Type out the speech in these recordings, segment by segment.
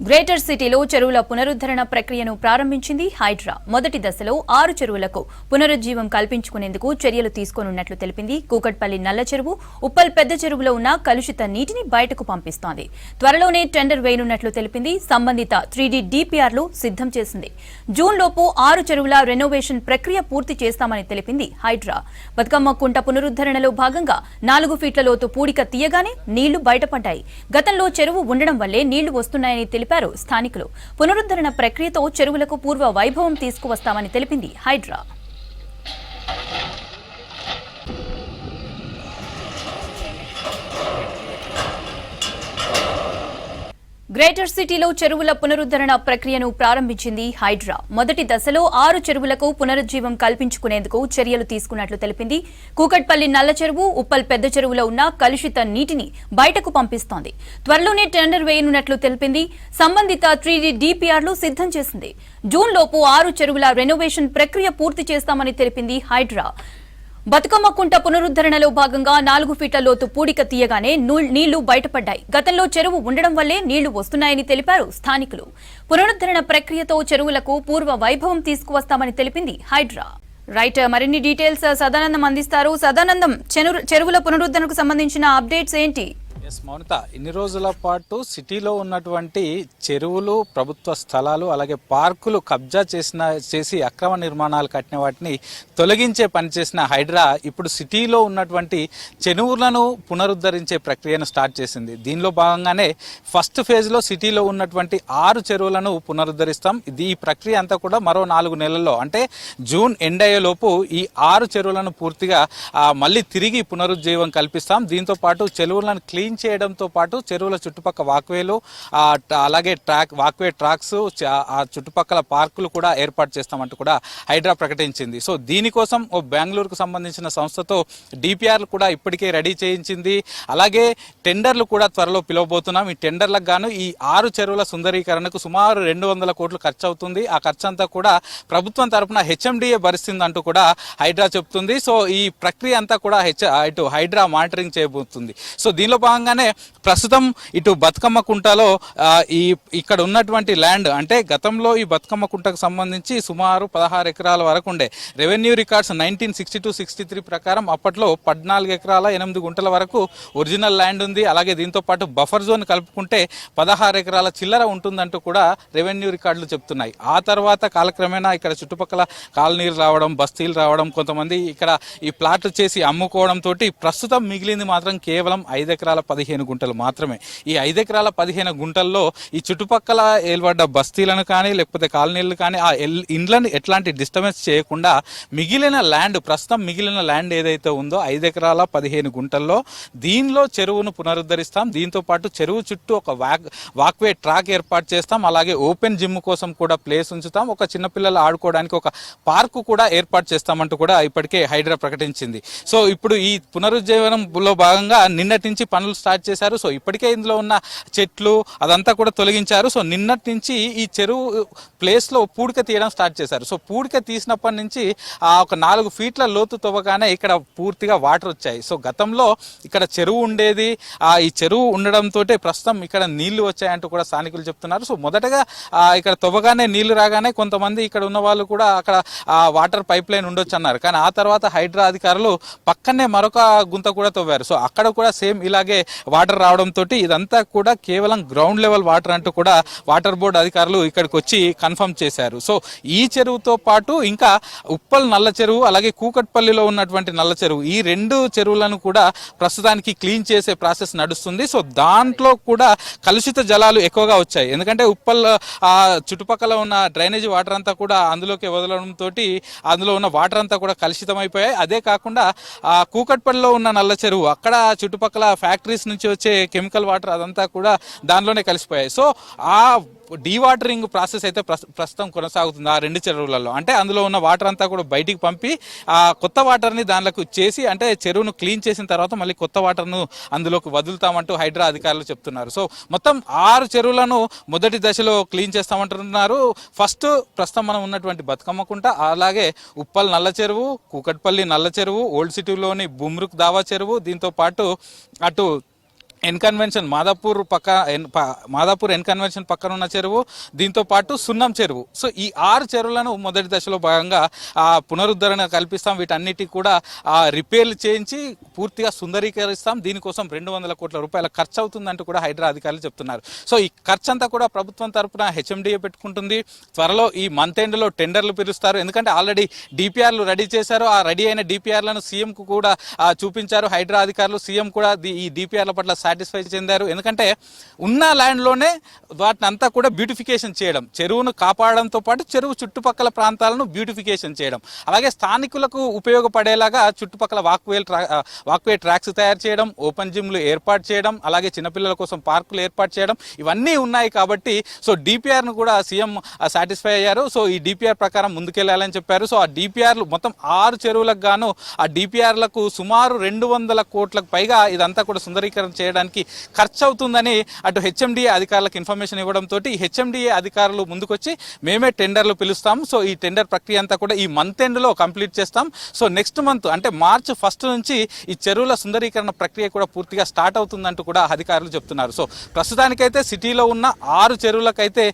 Greater సిటీలో చెరువుల పునరుద్ధరణ ప్రక్రియను ప్రారంభించింది హైడ్రా. మొదటి దశలో 6 చెరువులకు పునరుజ్జీవం కల్పించుకునేందుకు చర్యలు తీసుకోనున్నట్లు తెలిపింది. కూకట్పల్లి నల్ల చెరువు, ఉప్పల్ పెద్ద చెరువులో ఉన్న కలుషిత నీటిని బయటకు పంపిస్తోంది. త్వరలోనే టెండర్ వేయనున్నట్లు తెలిపింది. సంబంధిత 3D DPRలు సిద్ధం చేసింది. జూన్లోపు 6 చెరువుల రెనోవేషన్ ప్రక్రియ పూర్తి చేస్తామని తెలిపింది హైడ్రా. బతుకమ్మ కుంట పునరుద్ధరణలో భాగంగా 4 ఫీట్ల లోతు పూడిక తీయగానే నీళ్లు బయటపడ్డాయి. గతంలో చెరువు ఉండడం వల్లే నీళ్లు వస్తున్నాయని తెలిపారు స్థానికులు. పునరుద్ధరణ ప్రక్రియతో చెరువులకు పూర్వ వైభవం తీసుకువస్తామని తెలిపింది హైడ్రా. గ్రేటర్ సిటీలో చెరువుల పునరుద్ధరణ ప్రక్రియను ప్రారంభించింది హైడ్రా. మొదటి దశలో 6 చెరువులకు పునరుజ్జీవం కల్పించుకునేందుకు చర్యలు తీసుకున్నట్లు తెలిపింది. కూకట్పల్లి నల్ల చెరువు, ఉప్పల్ పెద్ద చెరువులో ఉన్న కలుషిత నీటిని బయటకు పంపిస్తోంది. త్వరలోనే టెండర్ వేయనున్నట్లు తెలిపింది. సంబంధిత 3D DPRలు సిద్ధం చేసింది. జూన్లోపు 6 చెరువుల రెనోవేషన్ ప్రక్రియ పూర్తి చేస్తామని తెలిపింది హైడ్రా. బతుకమ్మ కుంట పునరుద్ధరణలో భాగంగా 4 ఫీట్ల లోతు పూడిక తీయగానే నీళ్లు బయటపడ్డాయి. గతంలో చెరువు ఉండడం వల్లే నీళ్లు వస్తున్నాయని తెలిపారు స్థానికులు. పునరుద్ధరణ ప్రక్రియతో చెరువులకు పూర్వ వైభవం తీసుకువస్తామని తెలిపింది హైడ్రా. రైట్, మరిన్ని డీటెయిల్స్ సదానందం అందిస్తారు. సదానందం, చెరువుల పునరుద్ధరణకు సంబంధించిన అప్డేట్స్ ఏంటి? మౌనిత, ఇన్ని రోజుల పాటు సిటీలో ఉన్నటువంటి చెరువులు, ప్రభుత్వ స్థలాలు, అలాగే పార్కులు కబ్జా చేసి అక్రమ నిర్మాణాలు కట్టిన వాటిని తొలగించే పని చేసిన హైడ్రా ఇప్పుడు సిటీలో ఉన్నటువంటి చెరువులను పునరుద్ధరించే ప్రక్రియను స్టార్ట్ చేసింది. దీనిలో భాగంగానే ఫస్ట్ ఫేజ్లో సిటీలో ఉన్నటువంటి 6 చెరువులను పునరుద్ధరిస్తాం. ఈ ప్రక్రియ అంతా కూడా మరో 4 నెలల్లో, అంటే జూన్ ఎండ్ అయ్యేలోపు ఈ 6 చెరువులను పూర్తిగా మళ్ళీ తిరిగి పునరుజ్జీవం కల్పిస్తాం. దీంతో పాటు చెరువులను క్లీన్ చేయడంతో పాటు చెరువుల చుట్టుపక్కల వాక్వేలు, అలాగే వాక్వే ట్రాక్స్, ఆ చుట్టుపక్కల పార్కులు కూడా ఏర్పాటు చేస్తామంటూ కూడా హైడ్రా ప్రకటించింది. సో దీనికోసం బెంగళూరుకు సంబంధించిన సంస్థతో డిపిఆర్లు కూడా ఇప్పటికే రెడీ చేయించింది. అలాగే టెండర్లు కూడా త్వరలో పిలవబోతున్నాం. ఈ టెండర్లకు గాను ఈ 6 చెరువుల సుందరీకరణకు సుమారు 200 కోట్లు ఖర్చు అవుతుంది. ఆ ఖర్చు అంతా కూడా ప్రభుత్వం తరఫున హెచ్ఎండిఏ భరిస్తుందంటూ కూడా హైడ్రా చెప్తుంది. సో ఈ ప్రక్రియ అంతా కూడా ఇటు హైడ్రా మానిటరింగ్ చేయబోతుంది. సో దీనిలో భాగంగానే ప్రస్తుతం ఇటు బతుకమ్మ కుంటలో ఇక్కడ ఉన్నటువంటి ల్యాండ్, అంటే గతంలో ఈ బతుకమ్మ కుంటకు సంబంధించి సుమారు 16 ఎకరాల వరకు ఉండే. రెవెన్యూ రికార్డ్స్ 1962-63 ప్రకారం అప్పట్లో 14 ఎకరాల 8 గుంటల వరకు ఒరిజినల్ ల్యాండ్ ఉంది. అలాగే దీంతో పాటు బఫర్ జోన్ కలుపుకుంటే 16 ఎకరాల చిల్లర ఉంటుందంటూ కూడా రెవెన్యూ రికార్డులు చెప్తున్నాయి. ఆ తర్వాత కాలక్రమేణా ఇక్కడ చుట్టుపక్కల కాలనీలు రావడం, బస్తీలు రావడం, కొంతమంది ఇక్కడ ఈ ప్లాట్లు చేసి అమ్ముకోవడంతో ప్రస్తుతం మిగిలింది మాత్రం కేవలం 5 ఎకరాల 15 గుంటలు మాత్రమే. ఈ 5 ఎకరాల 15 గుంటల్లో ఈ చుట్టుపక్కల ఏర్పడ్డ బస్తీలను కానీ లేకపోతే కాలనీలు కానీ ఆ ఇండ్లను ఎట్లాంటి డిస్టర్బెన్స్ చేయకుండా ప్రస్తుతం మిగిలిన ల్యాండ్ ఏదైతే ఉందో 5 ఎకరాల 15 గుంటల్లో దీనిలో చెరువును పునరుద్ధరిస్తాం. దీంతో పాటు చెరువు చుట్టూ ఒక వాక్వే ట్రాక్ ఏర్పాటు చేస్తాం. అలాగే ఓపెన్ జిమ్ కోసం కూడా ప్లేస్ ఉంచుతాం. ఒక చిన్నపిల్లలు ఆడుకోవడానికి ఒక పార్కు కూడా ఏర్పాటు చేస్తామంటూ కూడా ఇప్పటికే హైడ్రా ప్రకటించింది. సో ఇప్పుడు ఈ పునరుజ్జీవనంలో భాగంగా నిన్నటి నుంచి పనులు స్టార్ట్ చేశారు. సో ఇప్పటికే ఇందులో ఉన్న చెట్లు అదంతా కూడా తొలగించారు. సో నిన్నటి నుంచి ఈ చెరువు ప్లేస్లో పూడిక తీయడం స్టార్ట్ చేశారు. సో పూడిక తీసినప్పటి నుంచి ఒక 4 ఫీట్ల లోతు తవ్వగానే ఇక్కడ పూర్తిగా వాటర్ వచ్చాయి. సో గతంలో ఇక్కడ చెరువు ఉండేది. ఈ చెరువు ఉండడంతో ప్రస్తుతం ఇక్కడ నీళ్లు వచ్చాయంటూ కూడా స్థానికులు చెప్తున్నారు. సో మొదటగా ఇక్కడ తవ్వగానే నీళ్లు రాగానే కొంతమంది ఇక్కడ ఉన్న వాళ్ళు కూడా అక్కడ వాటర్ పైప్ లైన్ ఉండొచ్చు అన్నారు. కానీ ఆ తర్వాత హైడ్రా అధికారులు పక్కనే మరొక గుంత కూడా తవ్వారు. సో అక్కడ కూడా సేమ్ ఇలాగే వాటర్ రావడంతో ఇదంతా కూడా కేవలం గ్రౌండ్ లెవెల్ వాటర్ అంటూ కూడా వాటర్ బోర్డు అధికారులు ఇక్కడికి వచ్చి కన్ఫర్మ్ చేశారు. సో ఈ చెరువుతో పాటు ఇంకా ఉప్పల్ నల్ల చెరువు, అలాగే కూకట్పల్లిలో ఉన్నటువంటి నల్ల చెరువు, ఈ 2 చెరువులను కూడా ప్రస్తుతానికి క్లీన్ చేసే ప్రాసెస్ నడుస్తుంది. సో దాంట్లో కూడా కలుషిత జలాలు ఎక్కువగా వచ్చాయి. ఎందుకంటే ఉప్పల్ చుట్టుపక్కల ఉన్న డ్రైనేజీ వాటర్ అంతా కూడా అందులోకి వదలడంతో అందులో ఉన్న వాటర్ అంతా కూడా కలుషితం అయిపోయాయి. అదే కాకుండా కూకట్పల్లిలో ఉన్న నల్ల చెరువు, అక్కడ చుట్టుపక్కల ఫ్యాక్టరీస్ నుంచి వచ్చే కెమికల్ వాటర్ అదంతా కూడా దానిలోనే కలిసిపోయాయి. సో ఆ డీవాటరింగ్ ప్రాసెస్ అయితే ప్రస్తుతం కొనసాగుతుంది ఆ 2 చెరువులలో. అంటే అందులో ఉన్న వాటర్ అంతా కూడా బయటికి పంపి కొత్త వాటర్ని దానిలోకి చేసి, అంటే చెరువును క్లీన్ చేసిన తర్వాత మళ్ళీ కొత్త వాటర్ను అందులోకి వదులుతామంటూ హైడ్రా అధికారులు చెప్తున్నారు. సో మొత్తం 6 చెరువులను మొదటి దశలో క్లీన్ చేస్తామంటున్నారు. ప్రస్తుతం మనం ఉన్నటువంటి బతుకమ్మ కుంట, అలాగే ఉప్పల్ నల్ల చెరువు, కూకట్పల్లి నల్ల చెరువు, ఓల్డ్ సిటీలోని బుమ్రుక్ దావా చెరువు, దీంతో పాటు అటు N convention Madhapur N convention పక్కన ఉన్న చెరువు, దీంతో పాటు సున్నం చెరువు. సో ఈ 6 చెరువులను మొదటి దశలో భాగంగా పునరుద్ధరణ కల్పిస్తాం. వీటన్నిటికి కూడా రిపేర్లు చేయించి పూర్తిగా సుందరీకరిస్తాం. దీనికోసం 200 కోట్ల రూపాయల ఖర్చు అవుతుందంటూ కూడా హైడ్రా అధికారులు చెప్తున్నారు. సో ఈ ఖర్చు అంతా కూడా ప్రభుత్వం తరపున హెచ్ఎండిఏ పెట్టుకుంటుంది. త్వరలో ఈ మంత్ ఎండ్లో టెండర్లు పిలుస్తారు. ఎందుకంటే ఆల్రెడీ డిపిఆర్లు రెడీ చేశారు. ఆ రెడీ అయిన డిపిఆర్లను సీఎంకు కూడా చూపించారు హైడ్రా అధికారులు. సీఎం కూడా ఈ డిపిఆర్ల పట్ల సాటిస్ఫై చెందారు. ఎందుకంటే ఉన్న ల్యాండ్లోనే వాటిని అంతా కూడా బ్యూటిఫికేషన్ చేయడం, చెరువును కాపాడడంతో పాటు చెరువు చుట్టుపక్కల ప్రాంతాలను బ్యూటిఫికేషన్ చేయడం, అలాగే స్థానికులకు ఉపయోగపడేలాగా చుట్టుపక్కల వాక్వే ట్రాక్స్ తయారు చేయడం, ఓపెన్ జిమ్లు ఏర్పాటు చేయడం, అలాగే చిన్నపిల్లల కోసం పార్కులు ఏర్పాటు చేయడం, ఇవన్నీ ఉన్నాయి. కాబట్టి సో డిపిఆర్ను కూడా సీఎం సాటిస్ఫై అయ్యారు. సో ఈ డిపిఆర్ ప్రకారం ముందుకెళ్లాలని చెప్పారు. సో ఆ డిపిఆర్లు మొత్తం 6 చెరువులకు గాను ఆ డిపిఆర్లకు సుమారు 200 కోట్లకు పైగా ఇదంతా కూడా సుందరీకరణ చేయడానికి ఖర్చు అవుతుందని అటు హెచ్ఎండిఏ అధికారులకు ఇన్ఫర్మేషన్ ఇవ్వడంతో హెచ్ఎండిఏ అధికారులు ముందుకొచ్చి మేమే టెండర్లు పిలుస్తాం. సో ఈ టెండర్ ప్రక్రియ అంతా కూడా ఈ మంత్ ఎండ్లో కంప్లీట్ చేస్తాం. సో నెక్స్ట్ మంత్ అంటే మార్చి 1 నుంచి ఈ చెరువుల సుందరీకరణ ప్రక్రియ కూడా పూర్తిగా స్టార్ట్ అవుతుందంటూ కూడా అధికారులు చెప్తున్నారు. సో ప్రస్తుతానికైతే సిటీలో ఉన్న 6 చెరువులకైతే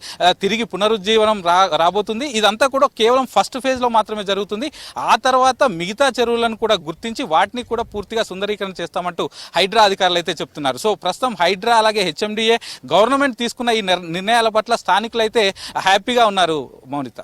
తిరిగి పునరుజ్జీవనం రాబోతుంది. ఇదంతా కూడా కేవలం ఫస్ట్ ఫేజ్లో మాత్రమే జరుగుతుంది. ఆ తర్వాత మిగతా చెరువులను కూడా గుర్తించి వాటిని కూడా పూర్తిగా సుందరీకరణ చేస్తామంటూ హైడ్రా అధికారులు అయితే చెప్తున్నారు. సో ప్రస్తుతం హైడ్రా అలాగే హెచ్ఎండిఏ గవర్నమెంట్ తీసుకున్న ఈ నిర్ణయాల పట్ల స్థానికులైతే హ్యాపీగా ఉన్నారు. మౌనిత.